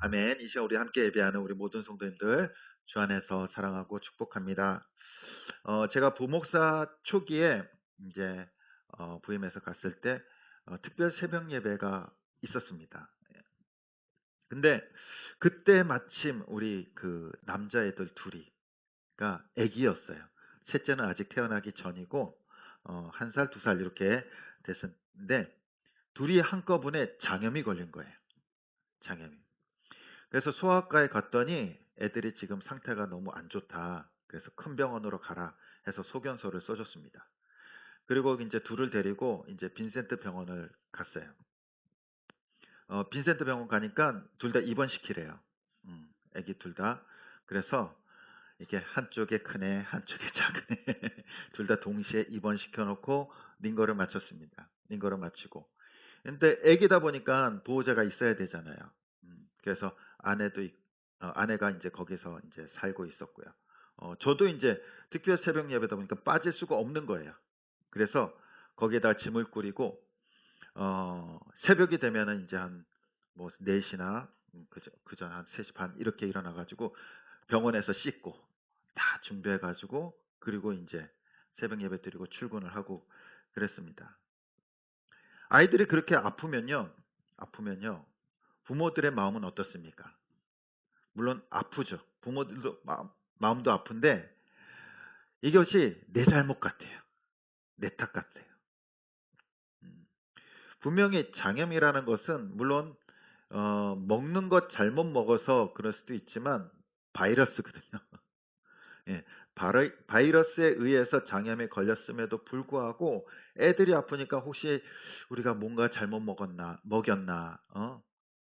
아멘. 이 시간 우리 함께 예배하는 우리 모든 성도님들 주 안에서 사랑하고 축복합니다. 제가 부목사 초기에 이제 부임해서 갔을 때 특별 새벽 예배가 있었습니다. 예. 근데 그때 마침 우리 그 남자애들 둘이가 아기였어요. 셋째는 아직 태어나기 전이고 1살, 2살 이렇게 됐었는데 둘이 한꺼번에 장염이 걸린 거예요. 장염이. 그래서 소아과에 갔더니 애들이 지금 상태가 너무 안 좋다. 그래서 큰 병원으로 가라 해서 소견서를 써줬습니다. 그리고 이제 둘을 데리고 이제 빈센트 병원을 갔어요. 빈센트 병원 가니까 둘 다 입원시키래요. 애기 둘 다. 그래서 이게 한쪽에 큰 애, 한쪽에 작은 애, 둘 다 동시에 입원시켜 놓고 링거를 마쳤습니다. 링거를 마치고. 근데 애기다 보니까 보호자가 있어야 되잖아요. 그래서 아내가 이제 거기서 이제 살고 있었고요. 저도 이제 특별 새벽 예배다 보니까 빠질 수가 없는 거예요. 그래서 거기에다 짐을 꾸리고 새벽이 되면은 이제 한 뭐 4시나 그전 한 3시 반 이렇게 일어나 가지고 병원에서 씻고 다 준비해 가지고 그리고 이제 새벽 예배 드리고 출근을 하고 그랬습니다. 아이들이 그렇게 아프면요. 부모들의 마음은 어떻습니까? 물론 아프죠. 부모들도 마음도 아픈데 이것이 내 잘못 같아요. 내 탓 같아요. 음. 분명히 장염이라는 것은 물론 먹는 것 잘못 먹어서 그럴 수도 있지만 바이러스거든요. 예, 바이러스에 의해서 장염에 걸렸음에도 불구하고 애들이 아프니까 혹시 우리가 뭔가 잘못 먹였나,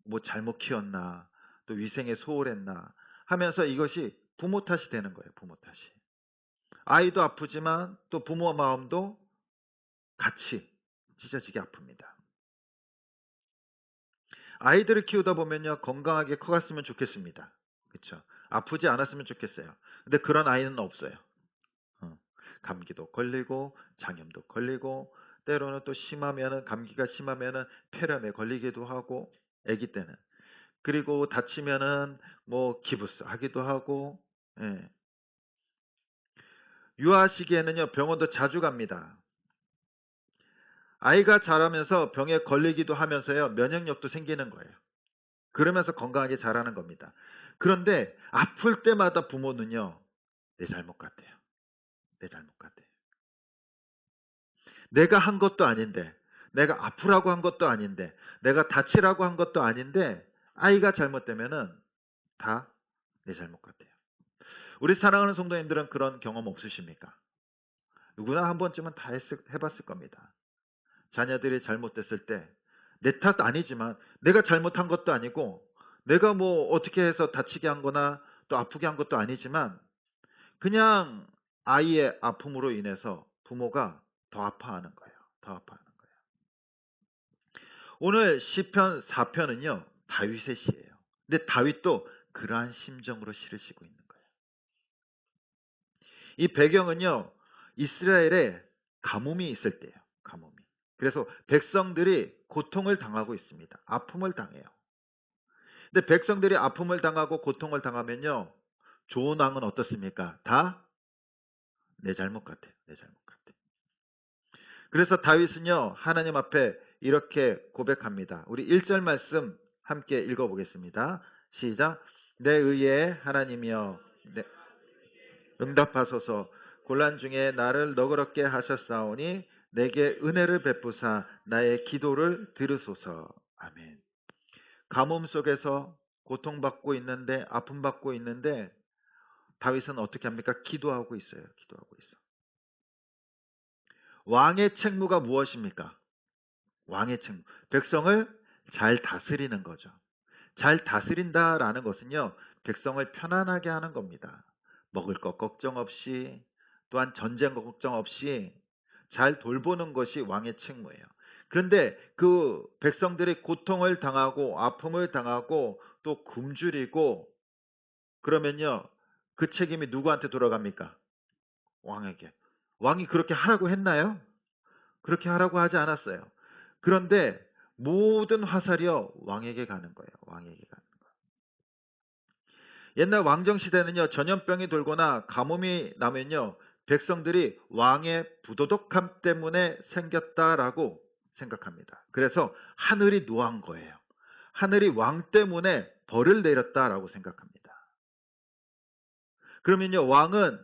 뭐 잘못 키웠나, 또 위생에 소홀했나 하면서 이것이 부모 탓이 되는 거예요. 부모 탓이. 아이도 아프지만 또 부모 마음도 같이 찢어지게 아픕니다. 아이들을 키우다 보면요, 건강하게 커갔으면 좋겠습니다. 그렇죠? 아프지 않았으면 좋겠어요. 근데 그런 아이는 없어요. 어, 감기도 걸리고 장염도 걸리고 때로는 또 심하면은 감기가 심하면은 폐렴에 걸리기도 하고 아기 때는 그리고 다치면은 뭐 기부스 하기도 하고 예. 유아 시기에는요 병원도 자주 갑니다. 아이가 자라면서 병에 걸리기도 하면서요 면역력도 생기는 거예요. 그러면서 건강하게 자라는 겁니다. 그런데 아플 때마다 부모는요 내 잘못 같아요. 내 잘못 같아요. 내가 한 것도 아닌데, 내가 아프라고 한 것도 아닌데, 내가 다치라고 한 것도 아닌데, 아이가 잘못되면은 다 내 잘못 같아요. 우리 사랑하는 성도님들은 그런 경험 없으십니까? 누구나 한 번쯤은 다 해봤을 겁니다. 자녀들이 잘못됐을 때, 내 탓 아니지만, 내가 잘못한 것도 아니고, 내가 뭐 어떻게 해서 다치게 한 거나 또 아프게 한 것도 아니지만, 그냥 아이의 아픔으로 인해서 부모가 더 아파하는 거예요. 더 아파하는 거예요. 오늘 시편 4편은요. 다윗의 시예요. 근데 다윗도 그러한 심정으로 시를 쓰고 있는 거예요. 이 배경은요. 이스라엘에 가뭄이 있을 때예요. 가뭄이. 그래서 백성들이 고통을 당하고 있습니다. 아픔을 당해요. 근데 백성들이 아픔을 당하고 고통을 당하면요. 좋은 왕은 어떻습니까? 다 내 잘못 같아요. 내 잘못 같아요. 그래서 다윗은요. 하나님 앞에 이렇게 고백합니다. 우리 1절 말씀 함께 읽어보겠습니다. 시작. 내 의의 하나님이여 응답하소서. 곤란 중에 나를 너그럽게 하셨사오니 내게 은혜를 베푸사 나의 기도를 들으소서. 아멘. 가뭄 속에서 고통받고 있는데 아픔받고 있는데 다윗은 어떻게 합니까? 기도하고 있어요. 기도하고 있어. 왕의 책무가 무엇입니까? 왕의 책무. 백성을 잘 다스리는 거죠. 잘 다스린다라는 것은요, 백성을 편안하게 하는 겁니다. 먹을 것 걱정 없이, 또한 전쟁 걱정 없이 잘 돌보는 것이 왕의 책무예요. 그런데 그 백성들이 고통을 당하고 아픔을 당하고 또 굶주리고 그러면요, 그 책임이 누구한테 돌아갑니까? 왕에게. 왕이 그렇게 하라고 했나요? 그렇게 하라고 하지 않았어요. 그런데 모든 화살이요 왕에게 가는 거예요. 왕에게 가는 거예요. 옛날 왕정 시대는요, 전염병이 돌거나 가뭄이 나면요, 백성들이 왕의 부도덕함 때문에 생겼다라고 생각합니다. 그래서 하늘이 노한 거예요. 하늘이 왕 때문에 벌을 내렸다라고 생각합니다. 그러면요, 왕은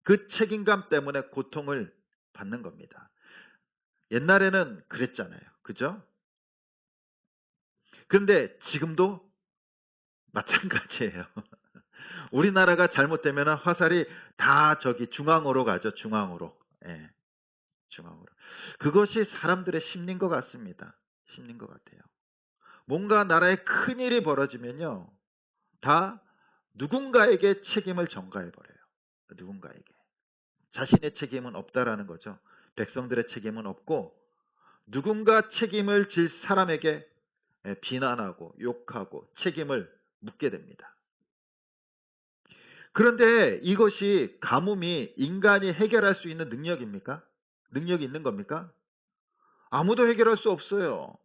그 책임감 때문에 고통을 받는 겁니다. 옛날에는 그랬잖아요. 그죠? 그런데 지금도 마찬가지예요. 우리나라가 잘못되면 화살이 다 저기 중앙으로 가죠. 중앙으로. 예, 중앙으로. 그것이 사람들의 심리인 것 같습니다. 심리인 것 같아요. 뭔가 나라에 큰일이 벌어지면요, 다 누군가에게 책임을 전가해 버려요. 누군가에게. 자신의 책임은 없다라는 거죠. 백성들의 책임은 없고 누군가 책임을 질 사람에게 비난하고 욕하고 책임을 묻게 됩니다. 그런데 이것이 가뭄이 인간이 해결할 수 있는 능력입니까? 능력이 있는 겁니까? 아무도 해결할 수 없어요.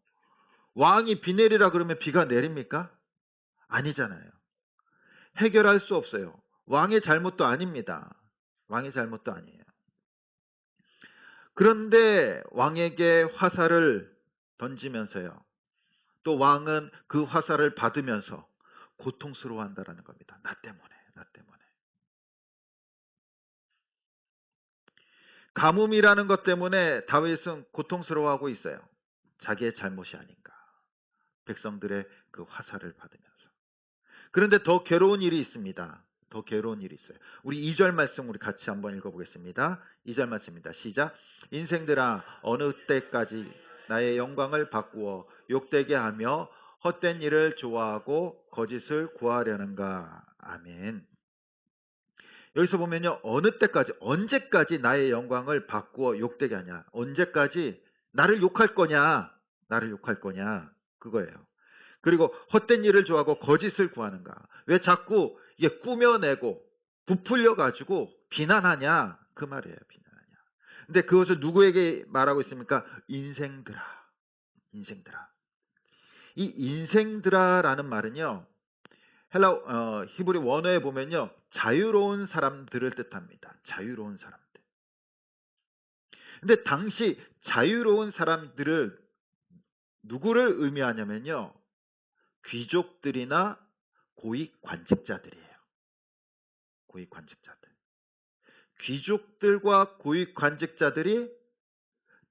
왕이 비 내리라 그러면 비가 내립니까? 아니잖아요. 해결할 수 없어요. 왕의 잘못도 아닙니다. 왕의 잘못도 아니에요. 그런데 왕에게 화살을 던지면서요, 또 왕은 그 화살을 받으면서 고통스러워한다라는 겁니다. 나 때문에, 나 때문에. 가뭄이라는 것 때문에 다윗은 고통스러워하고 있어요. 자기의 잘못이 아닌가. 백성들의 그 화살을 받으면서. 그런데 더 괴로운 일이 있습니다. 더 괴로운 일이 있어요. 우리 2절 말씀 우리 같이 한번 읽어보겠습니다. 2절 말씀입니다. 시작. 인생들아, 어느 때까지 나의 영광을 바꾸어 욕되게 하며 헛된 일을 좋아하고 거짓을 구하려는가. 아멘. 여기서 보면요, 어느 때까지, 언제까지 나의 영광을 바꾸어 욕되게 하냐. 언제까지 나를 욕할 거냐. 나를 욕할 거냐. 그거예요. 그리고 헛된 일을 좋아하고 거짓을 구하는가. 왜 자꾸 이게 꾸며내고 부풀려 가지고 비난하냐. 그 말이에요. 비난하냐. 근데 그것을 누구에게 말하고 있습니까? 인생들아. 인생들아. 이 인생들아라는 말은요, 히브리 원어에 보면요, 자유로운 사람들을 뜻합니다. 자유로운 사람들. 근데 당시 자유로운 사람들을 누구를 의미하냐면요, 귀족들이나 고위 관직자들이에요. 고위 관직자들. 귀족들과 고위 관직자들이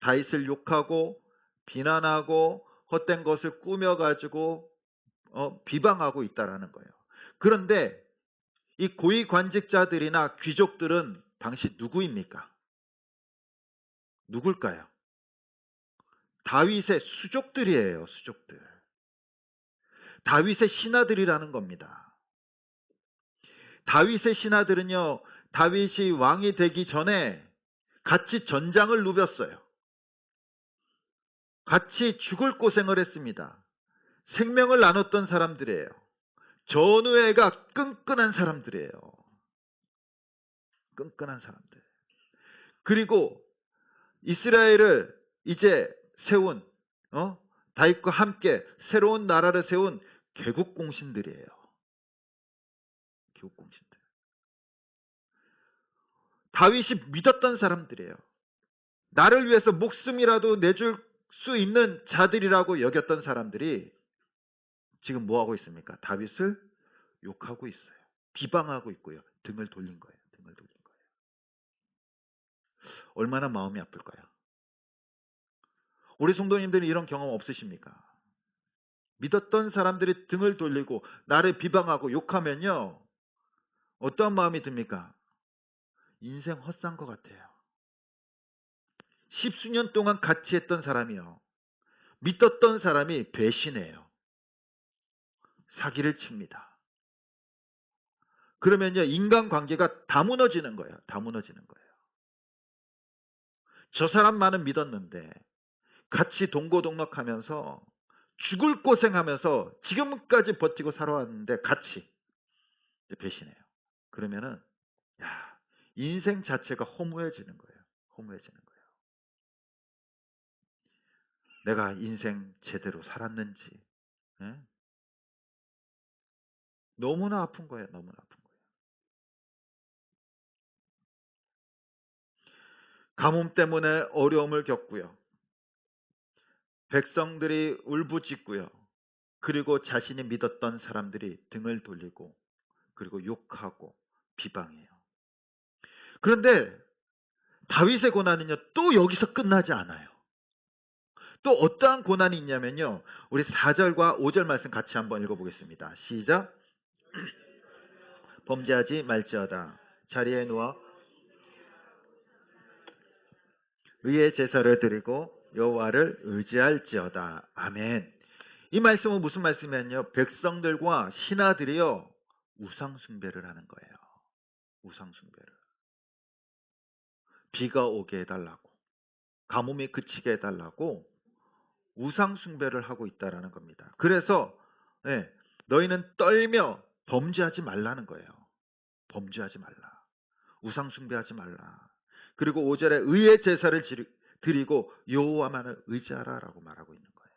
다윗을 욕하고 비난하고 헛된 것을 꾸며가지고 비방하고 있다라는 거예요. 그런데 이 고위 관직자들이나 귀족들은 당시 누구입니까? 누굴까요? 다윗의 수족들이에요. 수족들. 다윗의 신하들이라는 겁니다. 다윗의 신하들은요, 다윗이 왕이 되기 전에 같이 전장을 누볐어요. 같이 죽을 고생을 했습니다. 생명을 나눴던 사람들이에요. 전우애가 끈끈한 사람들이에요. 끈끈한 사람들. 그리고 이스라엘을 이제 세운, 다윗과 함께 새로운 나라를 세운 개국공신들이에요. 개국공신들. 다윗이 믿었던 사람들이에요. 나를 위해서 목숨이라도 내줄 수 있는 자들이라고 여겼던 사람들이 지금 뭐 하고 있습니까? 다윗을 욕하고 있어요. 비방하고 있고요. 등을 돌린 거예요. 등을 돌린 거예요. 얼마나 마음이 아플까요? 우리 성도님들이 이런 경험 없으십니까? 믿었던 사람들이 등을 돌리고 나를 비방하고 욕하면요, 어떤 마음이 듭니까? 인생 헛산 것 같아요. 십수년 동안 같이 했던 사람이요, 믿었던 사람이 배신해요. 사기를 칩니다. 그러면요, 인간관계가 다 무너지는 거예요. 다 무너지는 거예요. 저 사람만은 믿었는데 같이 동고동락하면서 죽을 고생하면서 지금까지 버티고 살아왔는데 같이 배신해요. 그러면은 인생 자체가 허무해지는 거예요. 허무해지는 거예요. 내가 인생 제대로 살았는지, 예? 너무나 아픈 거예요. 너무나 아픈 거예요. 가뭄 때문에 어려움을 겪고요. 백성들이 울부짖고요. 그리고 자신이 믿었던 사람들이 등을 돌리고 그리고 욕하고 비방해요. 그런데 다윗의 고난은요, 또 여기서 끝나지 않아요. 또 어떠한 고난이 있냐면요. 우리 4절과 5절 말씀 같이 한번 읽어보겠습니다. 시작. 범죄하지 말지어다. 자리에 누워 의의 제사를 드리고 여호와를 의지할지어다. 아멘. 이 말씀은 무슨 말씀이냐면요. 백성들과 신하들이요. 우상 숭배를 하는 거예요. 우상 숭배를. 비가 오게 해달라고. 가뭄이 그치게 해달라고 우상 숭배를 하고 있다라는 겁니다. 그래서 예, 너희는 떨며 범죄하지 말라는 거예요. 범죄하지 말라. 우상 숭배하지 말라. 그리고 5절에 의의 제사를 드리고 여호와만을 의지하라라고 말하고 있는 거예요.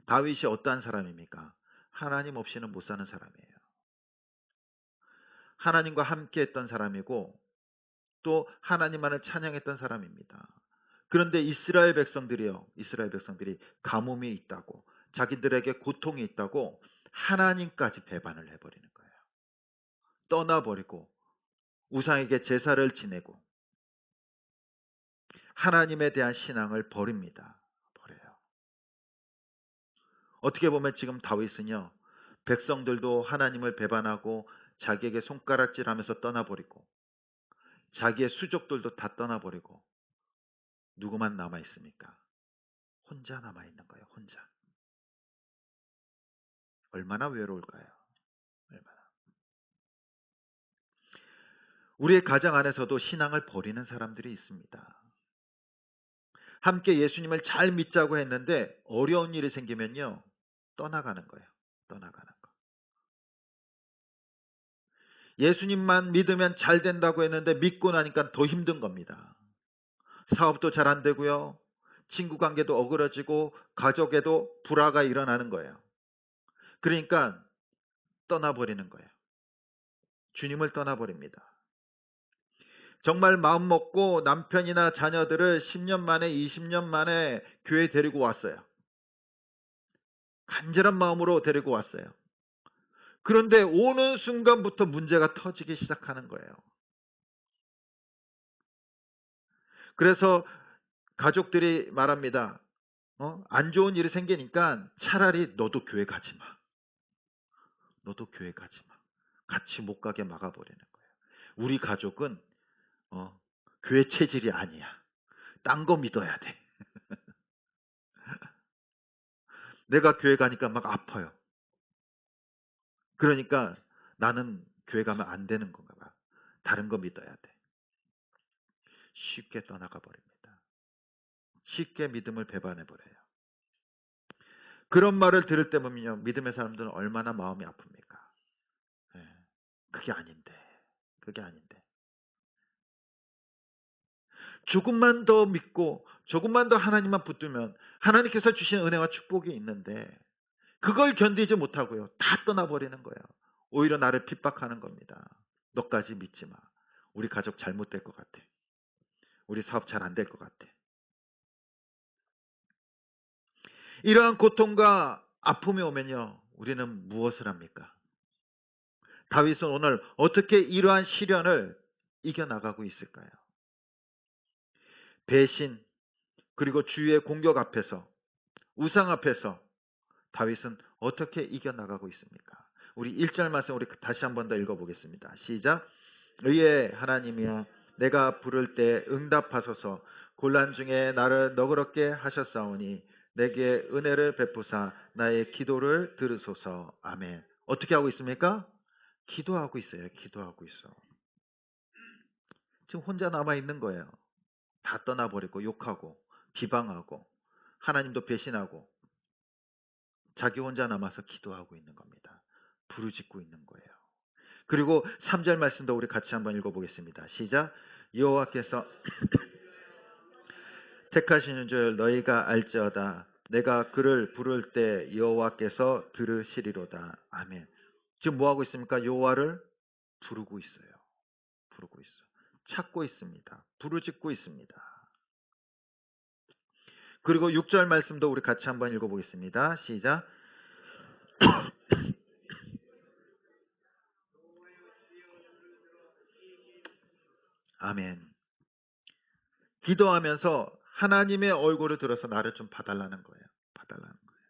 다윗이 어떠한 사람입니까? 하나님 없이는 못 사는 사람이에요. 하나님과 함께 했던 사람이고 또 하나님만을 찬양했던 사람입니다. 그런데 이스라엘 백성들이 가뭄이 있다고, 자기들에게 고통이 있다고 하나님까지 배반을 해버리는 거예요. 떠나버리고 우상에게 제사를 지내고 하나님에 대한 신앙을 버립니다. 버려요. 어떻게 보면 지금 다윗은요, 백성들도 하나님을 배반하고 자기에게 손가락질하면서 떠나버리고 자기의 수족들도 다 떠나버리고 누구만 남아 있습니까? 혼자 남아 있는 거예요. 혼자. 얼마나 외로울까요? 얼마나. 우리의 가정 안에서도 신앙을 버리는 사람들이 있습니다. 함께 예수님을 잘 믿자고 했는데 어려운 일이 생기면요. 떠나가는 거예요. 떠나가는 거. 예수님만 믿으면 잘 된다고 했는데 믿고 나니까 더 힘든 겁니다. 사업도 잘 안 되고요. 친구 관계도 어그러지고 가족에도 불화가 일어나는 거예요. 그러니까 떠나버리는 거예요. 주님을 떠나버립니다. 정말 마음 먹고 남편이나 자녀들을 10년 만에 20년 만에 교회에 데리고 왔어요. 간절한 마음으로 데리고 왔어요. 그런데 오는 순간부터 문제가 터지기 시작하는 거예요. 그래서 가족들이 말합니다. 안 좋은 일이 생기니까 차라리 너도 교회 가지 마. 너도 교회 가지 마. 같이 못 가게 막아버리는 거예요. 우리 가족은 교회 체질이 아니야. 딴 거 믿어야 돼. 내가 교회 가니까 막 아파요. 그러니까 나는 교회 가면 안 되는 건가 봐. 다른 거 믿어야 돼. 쉽게 떠나가 버립니다. 쉽게 믿음을 배반해 버려요. 그런 말을 들을 때 보면요. 믿음의 사람들은 얼마나 마음이 아픕니까? 예, 그게 아닌데. 그게 아닌데. 조금만 더 믿고 조금만 더 하나님만 붙들면 하나님께서 주신 은혜와 축복이 있는데 그걸 견디지 못하고요. 다 떠나버리는 거예요. 오히려 나를 핍박하는 겁니다. 너까지 믿지 마. 우리 가족 잘못될 것 같아. 우리 사업 잘 안 될 것 같아. 이러한 고통과 아픔이 오면요. 우리는 무엇을 합니까? 다윗은 오늘 어떻게 이러한 시련을 이겨나가고 있을까요? 배신, 그리고 주위의 공격 앞에서, 우상 앞에서 다윗은 어떻게 이겨나가고 있습니까? 우리 1절 말씀 우리 다시 한 번 더 읽어보겠습니다. 시작. 의의 하나님이여 내가 부를 때 응답하소서. 곤란 중에 나를 너그럽게 하셨사오니 내게 은혜를 베푸사 나의 기도를 들으소서. 아멘. 어떻게 하고 있습니까? 기도하고 있어요. 기도하고 있어. 지금 혼자 남아 있는 거예요. 다 떠나버리고 욕하고 비방하고 하나님도 배신하고 자기 혼자 남아서 기도하고 있는 겁니다. 부르짖고 있는 거예요. 그리고 3절 말씀도 우리 같이 한번 읽어보겠습니다. 시작. 여호와께서 택하시는 줄 너희가 알지어다. 내가 그를 부를 때 여호와께서 들으시리로다. 아멘. 지금 뭐 하고 있습니까? 여호와를 부르고 있어요. 부르고 있어. 찾고 있습니다. 부르짖고 있습니다. 그리고 6절 말씀도 우리 같이 한번 읽어보겠습니다. 시작. 아멘. 기도하면서 하나님의 얼굴을 들어서 나를 좀 봐달라는 거예요. 봐달라는 거예요.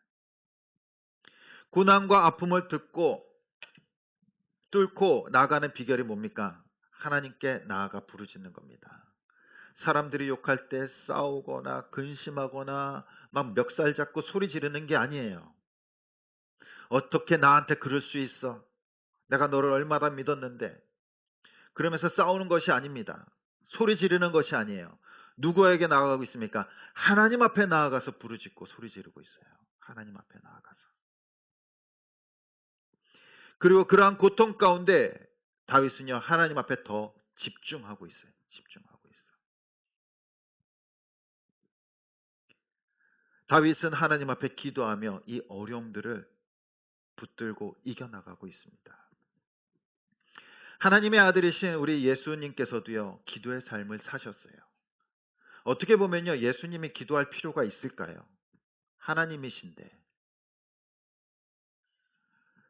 고난과 아픔을 뚫고 나가는 비결이 뭡니까? 하나님께 나아가 부르짖는 겁니다. 사람들이 욕할 때 싸우거나 근심하거나 막 멱살 잡고 소리 지르는 게 아니에요. 어떻게 나한테 그럴 수 있어? 내가 너를 얼마나 믿었는데. 그러면서 싸우는 것이 아닙니다. 소리 지르는 것이 아니에요. 누구에게 나아가고 있습니까? 하나님 앞에 나아가서 부르짖고 소리 지르고 있어요. 하나님 앞에 나아가서. 그리고 그러한 고통 가운데 다윗은요, 하나님 앞에 더 집중하고 있어요. 집중하고 있어요. 다윗은 하나님 앞에 기도하며 이 어려움들을 붙들고 이겨나가고 있습니다. 하나님의 아들이신 우리 예수님께서도요, 기도의 삶을 사셨어요. 어떻게 보면요, 예수님이 기도할 필요가 있을까요? 하나님이신데.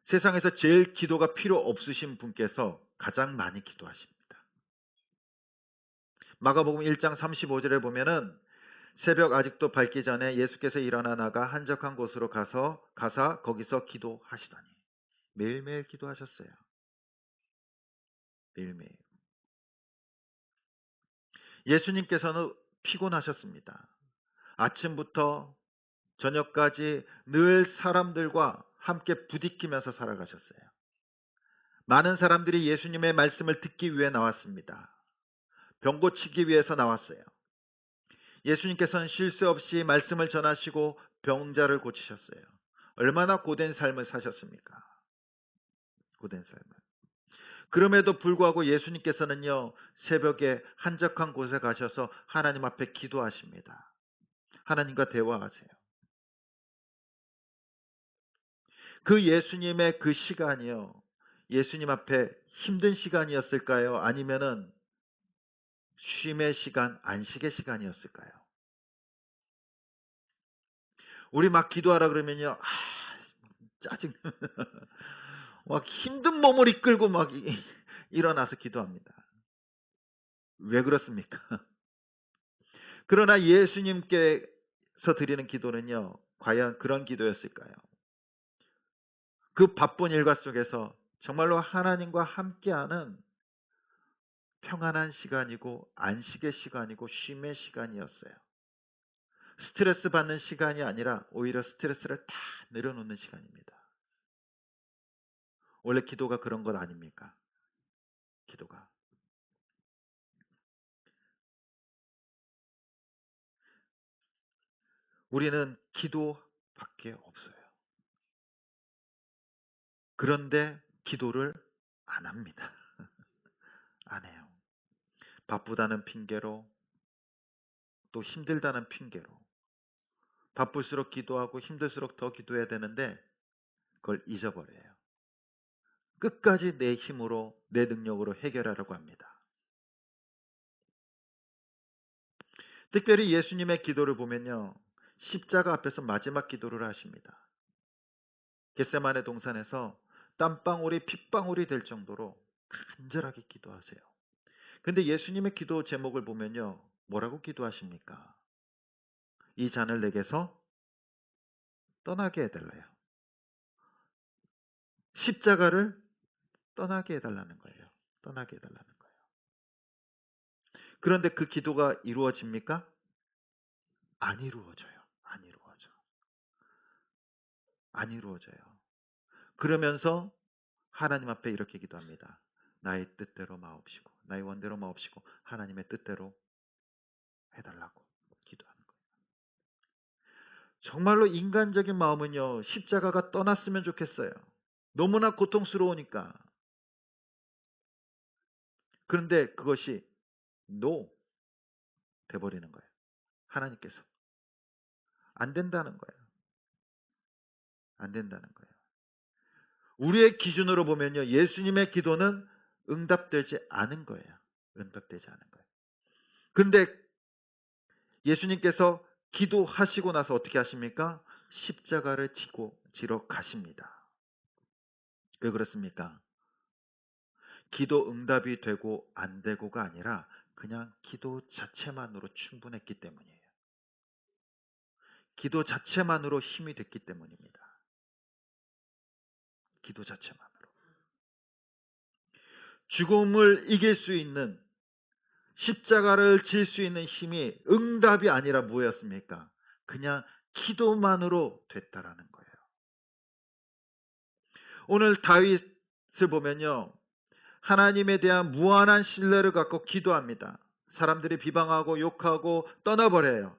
세상에서 제일 기도가 필요 없으신 분께서 가장 많이 기도하십니다. 마가복음 1장 35절에 보면은 새벽 아직도 밝기 전에 예수께서 일어나 나가 한적한 곳으로 가사 거기서 기도하시더니 매일매일 기도하셨어요. 매일매일. 예수님께서는 피곤하셨습니다. 아침부터 저녁까지 늘 사람들과 함께 부딪히면서 살아가셨어요. 많은 사람들이 예수님의 말씀을 듣기 위해 나왔습니다. 병 고치기 위해서 나왔어요. 예수님께서는 쉴 새 없이 말씀을 전하시고 병자를 고치셨어요. 얼마나 고된 삶을 사셨습니까? 고된 삶을. 그럼에도 불구하고 예수님께서는요, 새벽에 한적한 곳에 가셔서 하나님 앞에 기도하십니다. 하나님과 대화하세요. 그 예수님의 그 시간이요, 예수님 앞에 힘든 시간이었을까요? 아니면은 쉼의 시간, 안식의 시간이었을까요? 우리 막 기도하라 그러면요, 짜증. 막 힘든 몸을 이끌고 막 일어나서 기도합니다. 왜 그렇습니까? 그러나 예수님께서 드리는 기도는요, 과연 그런 기도였을까요? 그 바쁜 일과 속에서 정말로 하나님과 함께하는 평안한 시간이고 안식의 시간이고 쉼의 시간이었어요. 스트레스 받는 시간이 아니라 오히려 스트레스를 다 내려놓는 시간입니다. 원래 기도가 그런 것 아닙니까? 기도가. 우리는 기도밖에 없어요. 그런데 기도를 안 합니다. 안 해요. 바쁘다는 핑계로, 또 힘들다는 핑계로. 바쁠수록 기도하고 힘들수록 더 기도해야 되는데 그걸 잊어버려요. 끝까지 내 힘으로, 내 능력으로 해결하려고 합니다. 특별히 예수님의 기도를 보면요, 십자가 앞에서 마지막 기도를 하십니다. 겟세마네 동산에서 땀방울이 핏방울이 될 정도로 간절하게 기도하세요. 근데 예수님의 기도 제목을 보면요, 뭐라고 기도하십니까? 이 잔을 내게서 떠나게 해달라요. 십자가를 떠나게 해달라는 거예요. 떠나게 해달라는 거예요. 그런데 그 기도가 이루어집니까? 안 이루어져요. 안 이루어져. 안 이루어져요. 그러면서 하나님 앞에 이렇게 기도합니다. 나의 뜻대로 마옵시고, 나의 원대로 마옵시고, 하나님의 뜻대로 해달라고 기도하는 거예요. 정말로 인간적인 마음은요, 십자가가 떠났으면 좋겠어요. 너무나 고통스러우니까. 그런데 그것이 no 돼버리는 거예요. 하나님께서. 안 된다는 거예요. 안 된다는 거예요. 우리의 기준으로 보면요, 예수님의 기도는 응답되지 않은 거예요. 응답되지 않은 거예요. 그런데 예수님께서 기도하시고 나서 어떻게 하십니까? 십자가를 지러 가십니다. 왜 그렇습니까? 기도 응답이 되고 안 되고가 아니라 그냥 기도 자체만으로 충분했기 때문이에요. 기도 자체만으로 힘이 됐기 때문입니다. 기도 자체만으로. 죽음을 이길 수 있는, 십자가를 질 수 있는 힘이 응답이 아니라 뭐였습니까? 그냥 기도만으로 됐다라는 거예요. 오늘 다윗을 보면요, 하나님에 대한 무한한 신뢰를 갖고 기도합니다. 사람들이 비방하고 욕하고 떠나버려요.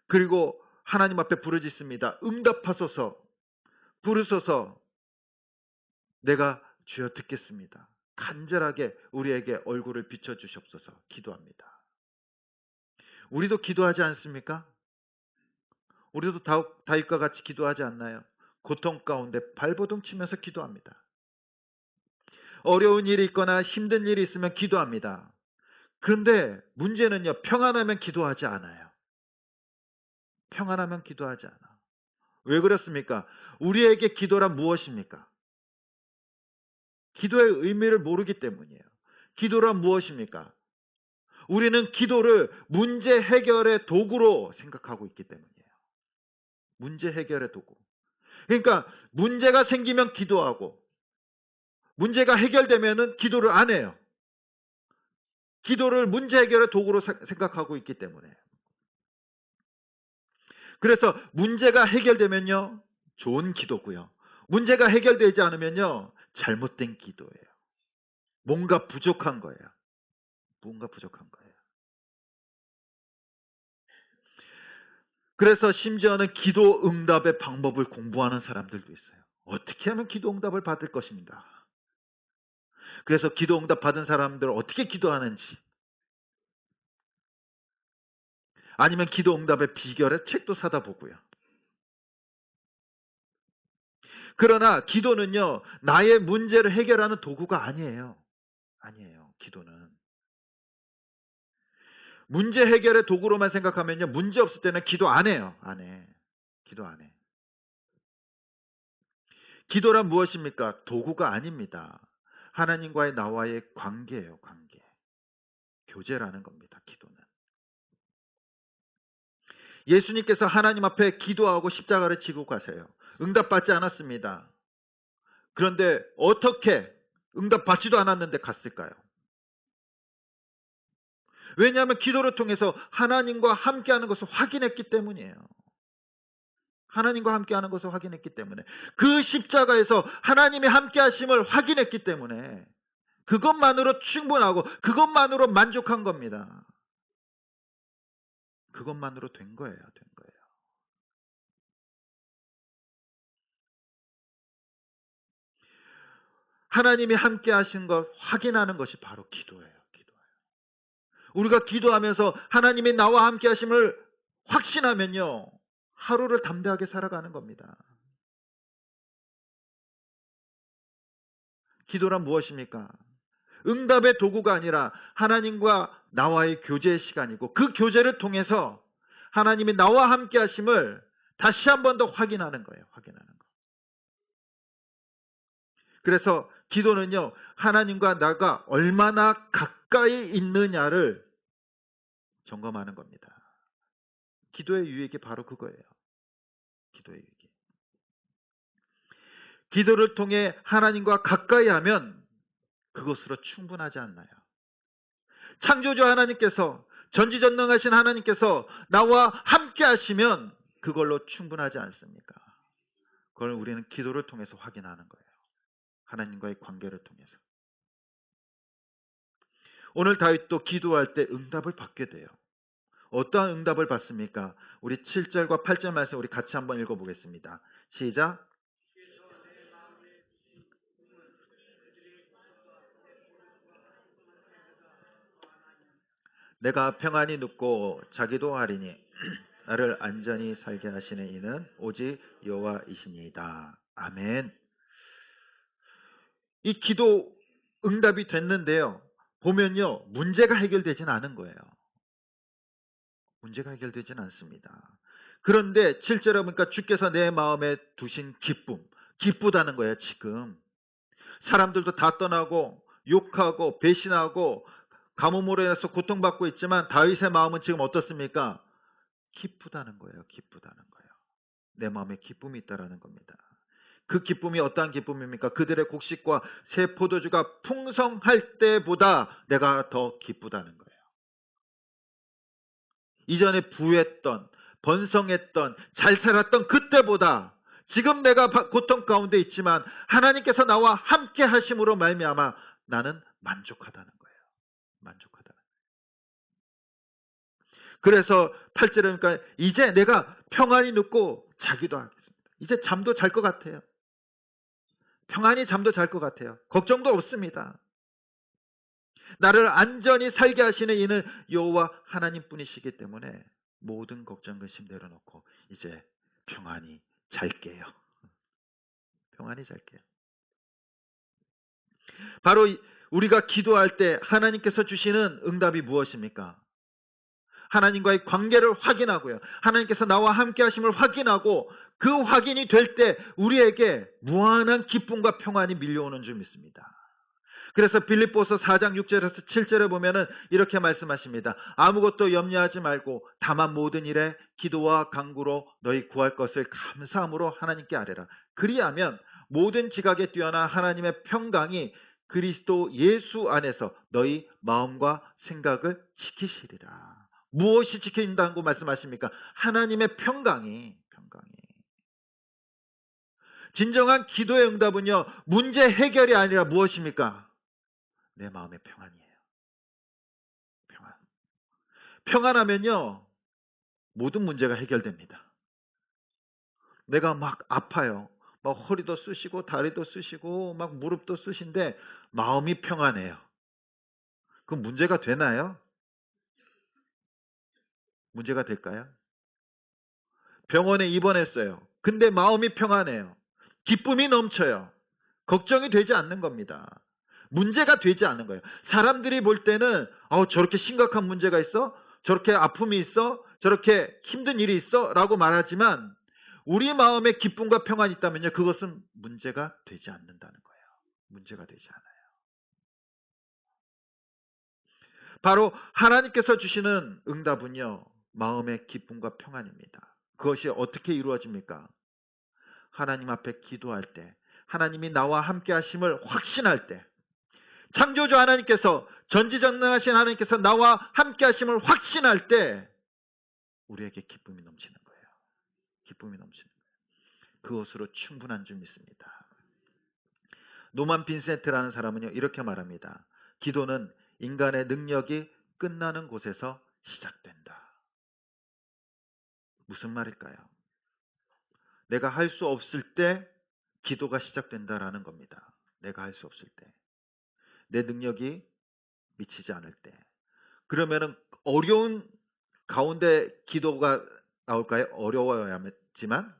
그리고 하나님 앞에 부르짖습니다. 응답하소서, 부르소서, 내가 주여 듣겠습니다. 간절하게 우리에게 얼굴을 비춰주시옵소서 기도합니다. 우리도 기도하지 않습니까? 우리도 다윗과 같이 기도하지 않나요? 고통 가운데 발버둥 치면서 기도합니다. 어려운 일이 있거나 힘든 일이 있으면 기도합니다. 그런데 문제는요, 평안하면 기도하지 않아요. 평안하면 기도하지 않아. 왜 그렇습니까? 우리에게 기도란 무엇입니까? 기도의 의미를 모르기 때문이에요. 기도란 무엇입니까? 우리는 기도를 문제 해결의 도구로 생각하고 있기 때문이에요. 문제 해결의 도구. 그러니까 문제가 생기면 기도하고 문제가 해결되면은 기도를 안 해요. 기도를 문제 해결의 도구로 생각하고 있기 때문에. 그래서 문제가 해결되면요, 좋은 기도고요. 문제가 해결되지 않으면요, 잘못된 기도예요. 뭔가 부족한 거예요. 뭔가 부족한 거예요. 그래서 심지어는 기도 응답의 방법을 공부하는 사람들도 있어요. 어떻게 하면 기도 응답을 받을 것인가? 그래서 기도 응답 받은 사람들 어떻게 기도하는지, 아니면 기도 응답의 비결의 책도 사다 보고요. 그러나 기도는요, 나의 문제를 해결하는 도구가 아니에요. 아니에요. 기도는 문제 해결의 도구로만 생각하면요, 문제 없을 때는 기도 안 해요. 안 해. 기도 안 해. 기도란 무엇입니까? 도구가 아닙니다. 하나님과의 나와의 관계예요. 관계. 교제라는 겁니다. 기도는. 예수님께서 하나님 앞에 기도하고 십자가를 지고 가세요. 응답받지 않았습니다. 그런데 어떻게 응답받지도 않았는데 갔을까요? 왜냐하면 기도를 통해서 하나님과 함께하는 것을 확인했기 때문이에요. 하나님과 함께하는 것을 확인했기 때문에, 그 십자가에서 하나님이 함께하심을 확인했기 때문에 그것만으로 충분하고 그것만으로 만족한 겁니다. 그것만으로 된 거예요. 된 거예요. 하나님이 함께하신 것 확인하는 것이 바로 기도예요. 기도예요. 우리가 기도하면서 하나님이 나와 함께하심을 확신하면요, 하루를 담대하게 살아가는 겁니다. 기도란 무엇입니까? 응답의 도구가 아니라 하나님과 나와의 교제의 시간이고, 그 교제를 통해서 하나님이 나와 함께 하심을 다시 한 번 더 확인하는 거예요. 확인하는 거. 그래서 기도는요, 하나님과 나가 얼마나 가까이 있느냐를 점검하는 겁니다. 기도의 유익이 바로 그거예요. 기도의 유익이. 기도를 통해 하나님과 가까이 하면 그것으로 충분하지 않나요? 창조주 하나님께서, 전지전능하신 하나님께서 나와 함께 하시면 그걸로 충분하지 않습니까? 그걸 우리는 기도를 통해서 확인하는 거예요. 하나님과의 관계를 통해서. 오늘 다윗도 기도할 때 응답을 받게 돼요. 어떠한 응답을 받습니까? 우리 7절과 8절 말씀 우리 같이 한번 읽어보겠습니다. 시작. 내가 평안히 눕고 자기도 하리니 나를 안전히 살게 하시는 이는 오직 여호와이시니이다. 아멘. 이 기도 응답이 됐는데요. 보면요. 문제가 해결되진 않은 거예요. 문제가 해결되진 않습니다. 그런데 7절에 보니까 주께서 내 마음에 두신 기쁨, 기쁘다는 거예요, 지금. 사람들도 다 떠나고 욕하고 배신하고 가뭄으로 인해서 고통받고 있지만 다윗의 마음은 지금 어떻습니까? 기쁘다는 거예요. 기쁘다는 거예요. 내 마음에 기쁨이 있다라는 겁니다. 그 기쁨이 어떠한 기쁨입니까? 그들의 곡식과 새 포도주가 풍성할 때보다 내가 더 기쁘다는 거예요. 이전에 부했던, 번성했던, 잘 살았던 그때보다 지금 내가 고통 가운데 있지만 하나님께서 나와 함께 하심으로 말미암아 나는 만족하다는 거예요. 만족하다. 그래서 8절에 보니까 이제 내가 평안히 눕고 자기도 하겠습니다. 이제 잠도 잘 것 같아요. 평안히 잠도 잘 것 같아요. 걱정도 없습니다. 나를 안전히 살게 하시는 이는 여호와 하나님뿐이시기 때문에 모든 걱정 근심 내려놓고 이제 평안히 잘게요. 평안히 잘게요. 바로 우리가 기도할 때 하나님께서 주시는 응답이 무엇입니까? 하나님과의 관계를 확인하고요. 하나님께서 나와 함께 하심을 확인하고 그 확인이 될 때 우리에게 무한한 기쁨과 평안이 밀려오는 줄 믿습니다. 그래서 빌립보서 4장 6절에서 7절에 보면은 이렇게 말씀하십니다. 아무것도 염려하지 말고 다만 모든 일에 기도와 간구로 너희 구할 것을 감사함으로 하나님께 아뢰라. 그리하면 모든 지각에 뛰어난 하나님의 평강이 그리스도 예수 안에서 너희 마음과 생각을 지키시리라. 무엇이 지킨다고 말씀하십니까? 하나님의 평강이. 진정한 기도의 응답은요, 문제 해결이 아니라 무엇입니까? 내 마음의 평안이에요. 평안. 평안하면요, 모든 문제가 해결됩니다. 내가 막 아파요. 막 허리도 쑤시고 다리도 쑤시고 막 무릎도 쑤신데 마음이 평안해요. 그럼 문제가 되나요? 문제가 될까요? 병원에 입원했어요. 근데 마음이 평안해요. 기쁨이 넘쳐요. 걱정이 되지 않는 겁니다. 문제가 되지 않는 거예요. 사람들이 볼 때는 저렇게 심각한 문제가 있어? 저렇게 아픔이 있어? 저렇게 힘든 일이 있어? 라고 말하지만 우리 마음에 기쁨과 평안이 있다면요. 그것은 문제가 되지 않는다는 거예요. 문제가 되지 않아요. 바로 하나님께서 주시는 응답은요. 마음의 기쁨과 평안입니다. 그것이 어떻게 이루어집니까? 하나님 앞에 기도할 때, 하나님이 나와 함께 하심을 확신할 때, 창조주 하나님께서, 전지전능하신 하나님께서 나와 함께 하심을 확신할 때 우리에게 기쁨이 넘치는 거예요. 기쁨이 넘치는 거예요. 그것으로 충분한 줄 믿습니다. 노만 빈센트라는 사람은요, 이렇게 말합니다. 기도는 인간의 능력이 끝나는 곳에서 시작된다. 무슨 말일까요? 내가 할 수 없을 때 기도가 시작된다라는 겁니다. 내가 할 수 없을 때. 내 능력이 미치지 않을 때. 그러면은 어려운 가운데 기도가 나올까요? 어려워야지만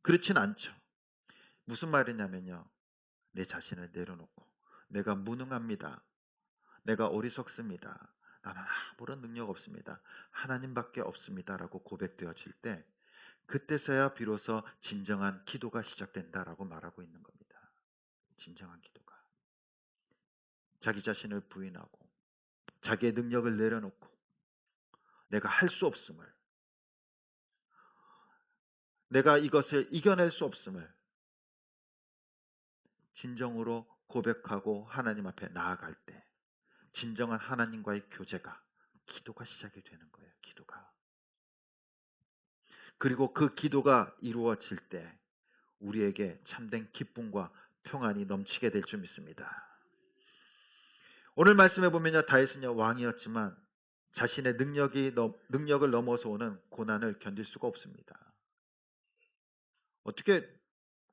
그렇진 않죠. 무슨 말이냐면요. 내 자신을 내려놓고 내가 무능합니다. 내가 어리석습니다. 나는 아무런 능력 없습니다. 하나님밖에 없습니다라고 고백되어질 때 그때서야 비로소 진정한 기도가 시작된다라고 말하고 있는 겁니다. 진정한 기도가. 자기 자신을 부인하고 자기의 능력을 내려놓고 내가 할 수 없음을, 내가 이것을 이겨낼 수 없음을 진정으로 고백하고 하나님 앞에 나아갈 때 진정한 하나님과의 교제가, 기도가 시작이 되는 거예요. 기도가. 그리고 그 기도가 이루어질 때 우리에게 참된 기쁨과 평안이 넘치게 될 줄 믿습니다. 오늘 말씀해 보면요, 다윗은요 왕이었지만 자신의 능력을 넘어서 오는 고난을 견딜 수가 없습니다. 어떻게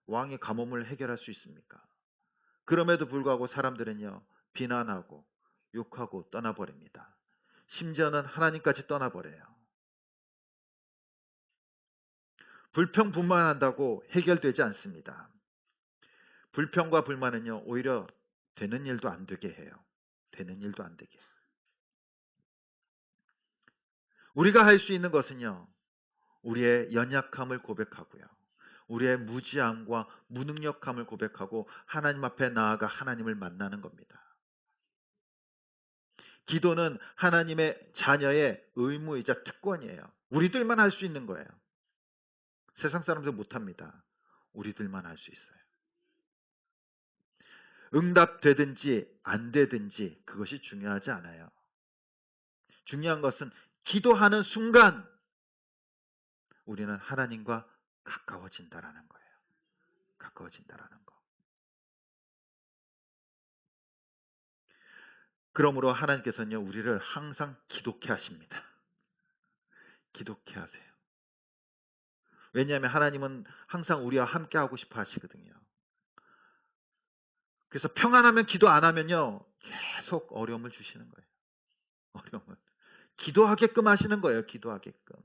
왕의 가뭄을 해결할 수 있습니까? 그럼에도 불구하고 사람들은요 비난하고 욕하고 떠나버립니다. 심지어는 하나님까지 떠나버려요. 불평불만한다고 해결되지 않습니다. 불평과 불만은요, 오히려 되는 일도 안 되게 해요. 되는 일도 안 되게. 우리가 할 수 있는 것은요, 우리의 연약함을 고백하고요. 우리의 무지함과 무능력함을 고백하고 하나님 앞에 나아가 하나님을 만나는 겁니다. 기도는 하나님의 자녀의 의무이자 특권이에요. 우리들만 할 수 있는 거예요. 세상 사람들 못합니다. 우리들만 할 수 있어요. 응답되든지 안 되든지 그것이 중요하지 않아요. 중요한 것은 기도하는 순간 우리는 하나님과 가까워진다라는 거예요. 가까워진다라는 거. 그러므로 하나님께서는요, 우리를 항상 기독케 하십니다. 기독케 하세요. 왜냐하면 하나님은 항상 우리와 함께 하고 싶어 하시거든요. 그래서 평안하면 기도 안 하면요, 계속 어려움을 주시는 거예요. 어려움을. 기도하게끔 하시는 거예요. 기도하게끔.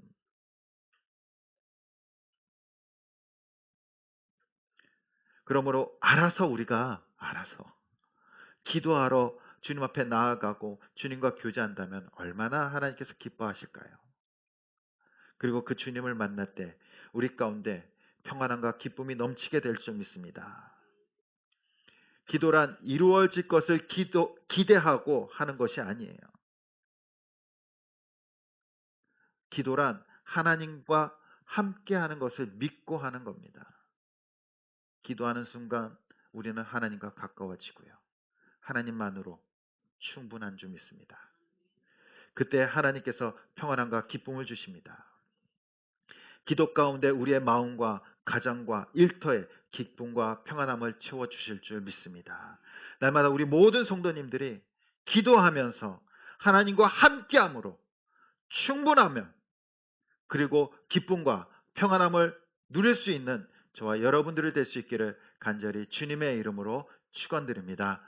그러므로 알아서 기도하러 주님 앞에 나아가고 주님과 교제한다면 얼마나 하나님께서 기뻐하실까요? 그리고 그 주님을 만날 때 우리 가운데 평안함과 기쁨이 넘치게 될 줄 믿습니다. 기도란 이루어질 것을 기대하고 하는 것이 아니에요. 기도란 하나님과 함께 하는 것을 믿고 하는 겁니다. 기도하는 순간 우리는 하나님과 가까워지고요. 하나님만으로 충분한 줄 믿습니다. 그때 하나님께서 평안함과 기쁨을 주십니다. 기도 가운데 우리의 마음과 가정과 일터에 기쁨과 평안함을 채워주실 줄 믿습니다. 날마다 우리 모든 성도님들이 기도하면서 하나님과 함께함으로 충분하며 그리고 기쁨과 평안함을 누릴 수 있는 저와 여러분들이 될 수 있기를 간절히 주님의 이름으로 축원드립니다.